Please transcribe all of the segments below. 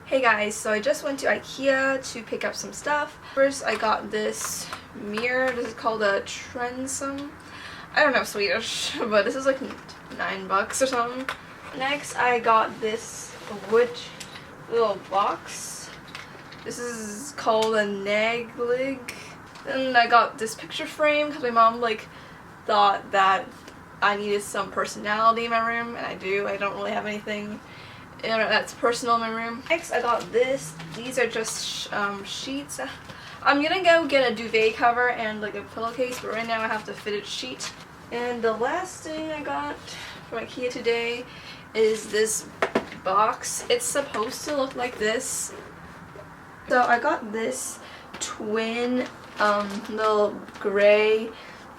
Hey guys, so I just went to IKEA to pick up some stuff. First I got this mirror. This is called a transom. I don't know Swedish, but this is like $9 or something. Next I got this wood little box. This is called a naglig. Then I got this picture frame because my mom thought that I needed some personality in my room, and I do. I don't really have anything that's personal in my room. Next I got this. These are just sheets. I'm gonna go get a duvet cover and like a pillowcase, but right now I have the fitted sheet. And the last thing I got from IKEA today is this box. It's supposed to look like this. So I got this twin little gray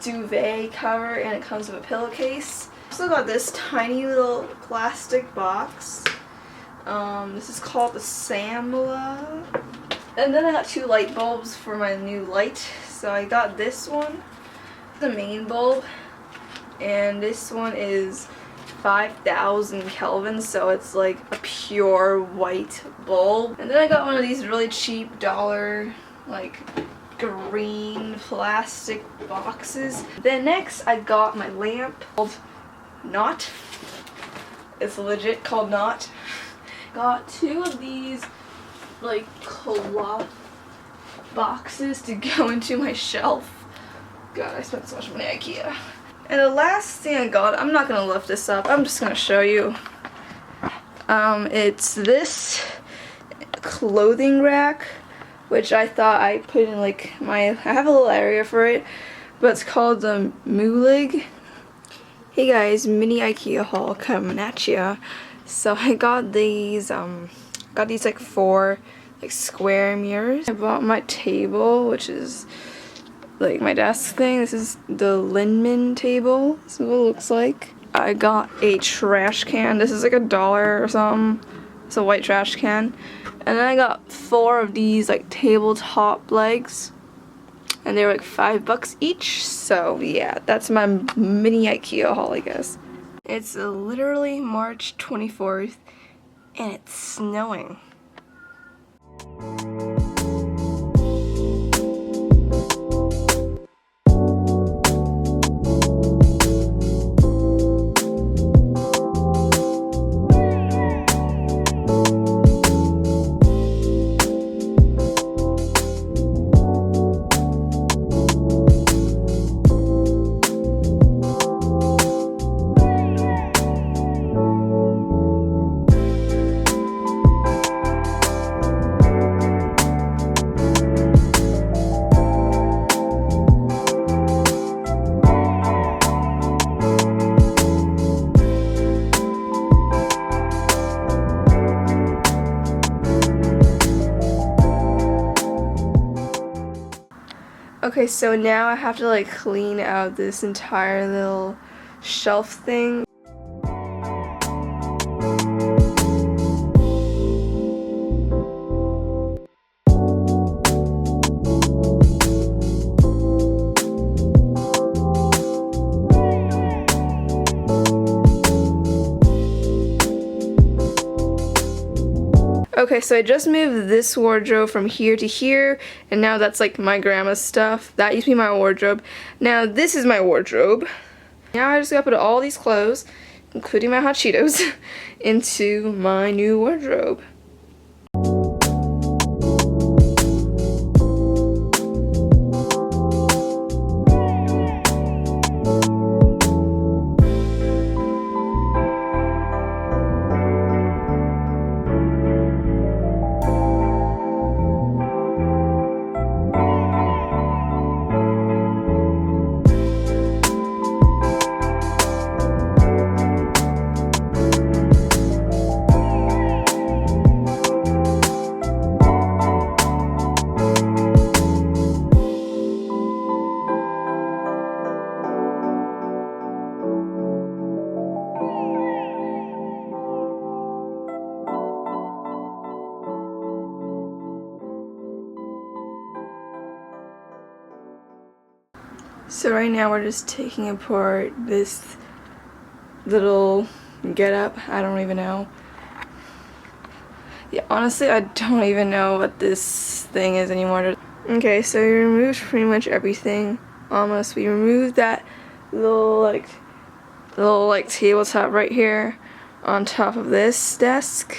duvet cover, and it comes with a pillowcase. Also got this tiny little plastic box. This is called the Samla. And then I got 2 light bulbs for my new light. So I got this one, the main bulb, and this one is 5,000 Kelvin, so it's like a pure white bulb. And then I got one of these really cheap dollar like green plastic boxes. Then next I got my lamp called Not. It's legit called Not. Got 2 of these like cloth boxes to go into my shelf. God, I spent so much money at IKEA. And the last thing I got, I'm not gonna lift this up, I'm just gonna show you. It's this clothing rack, which I thought I put in like I have a little area for it, but it's called the Mulig. Hey guys, mini IKEA haul coming at ya. So I got these like 4 like square mirrors. I bought my table, which is like my desk thing. This is the Lindman table. This is what it looks like. I got a trash can. This is like $1 or something. It's a white trash can. And then I got 4 of these like tabletop legs, and they were like $5 each. So yeah, that's my mini IKEA haul, I guess. It's literally March 24th, and it's snowing. Okay, so now I have to like clean out this entire little shelf thing. Okay, so I just moved this wardrobe from here to here, and now that's like my grandma's stuff. That used to be my wardrobe. Now this is my wardrobe. Now I just gotta put all these clothes, including my hot Cheetos, into my new wardrobe. So right now we're just taking apart this little getup. I don't even know. Yeah, honestly, I don't even know what this thing is anymore. Okay, so we removed pretty much everything. Almost. We removed that little like tabletop right here on top of this desk,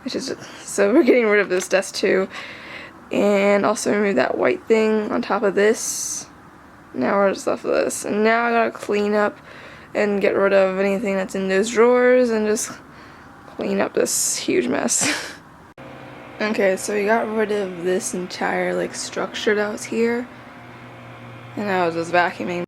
which is, so we're getting rid of this desk too. And also remove that white thing on top of this. Now we're just left with this. And now I gotta clean up and get rid of anything that's in those drawers and just clean up this huge mess. Okay, so we got rid of this entire like structure that was here. And I was just vacuuming.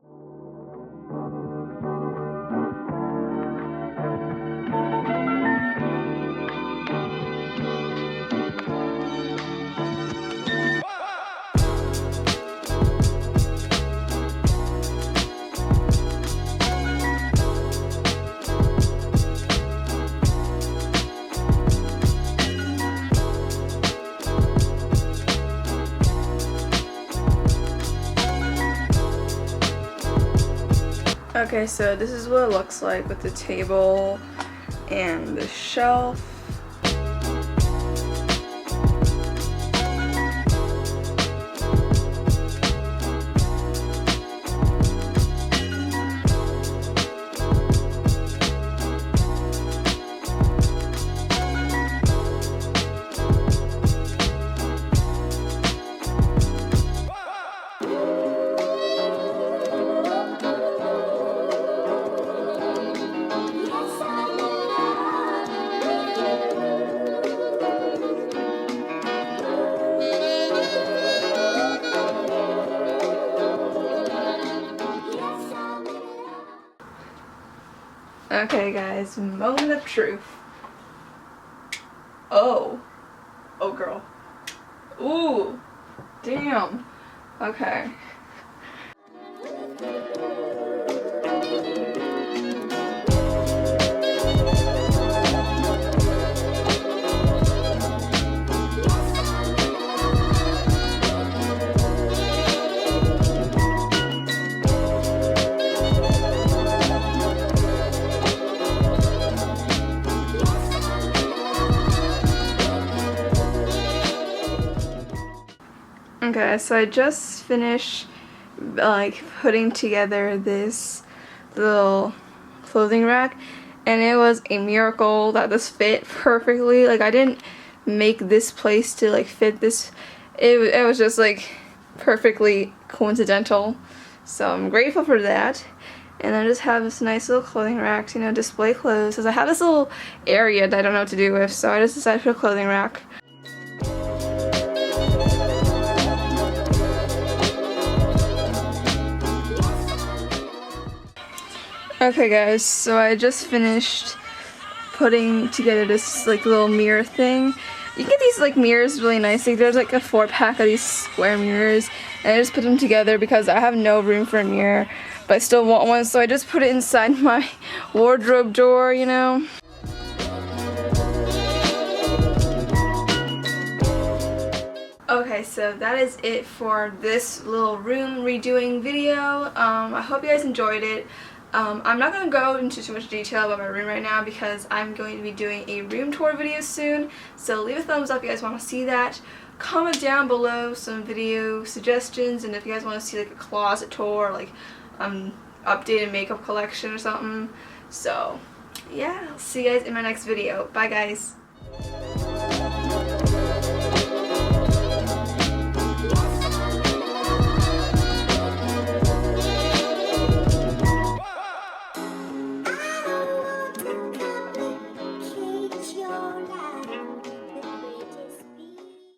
Okay, so this is what it looks like with the table and the shelf. Okay guys, moment of truth. Oh girl. Ooh, damn. Okay. Okay, so I just finished like putting together this little clothing rack, and it was a miracle that this fit perfectly. Like, I didn't make this place to like fit this. It was just like perfectly coincidental. So I'm grateful for that. And I just have this nice little clothing rack to, you know, display clothes. Because I have this little area that I don't know what to do with, so I just decided to put a clothing rack. Okay guys, so I just finished putting together this like little mirror thing. You get these like mirrors really nicely. There's like a 4-pack of these square mirrors, and I just put them together because I have no room for a mirror, but I still want one, so I just put it inside my wardrobe door, you know. Okay, so that is it for this little room redoing video. I hope you guys enjoyed it. I'm not going to go into too much detail about my room right now because I'm going to be doing a room tour video soon. So leave a thumbs up if you guys want to see that. Comment down below some video suggestions, and if you guys want to see like a closet tour, like updated makeup collection or something. So yeah, I'll see you guys in my next video. Bye guys.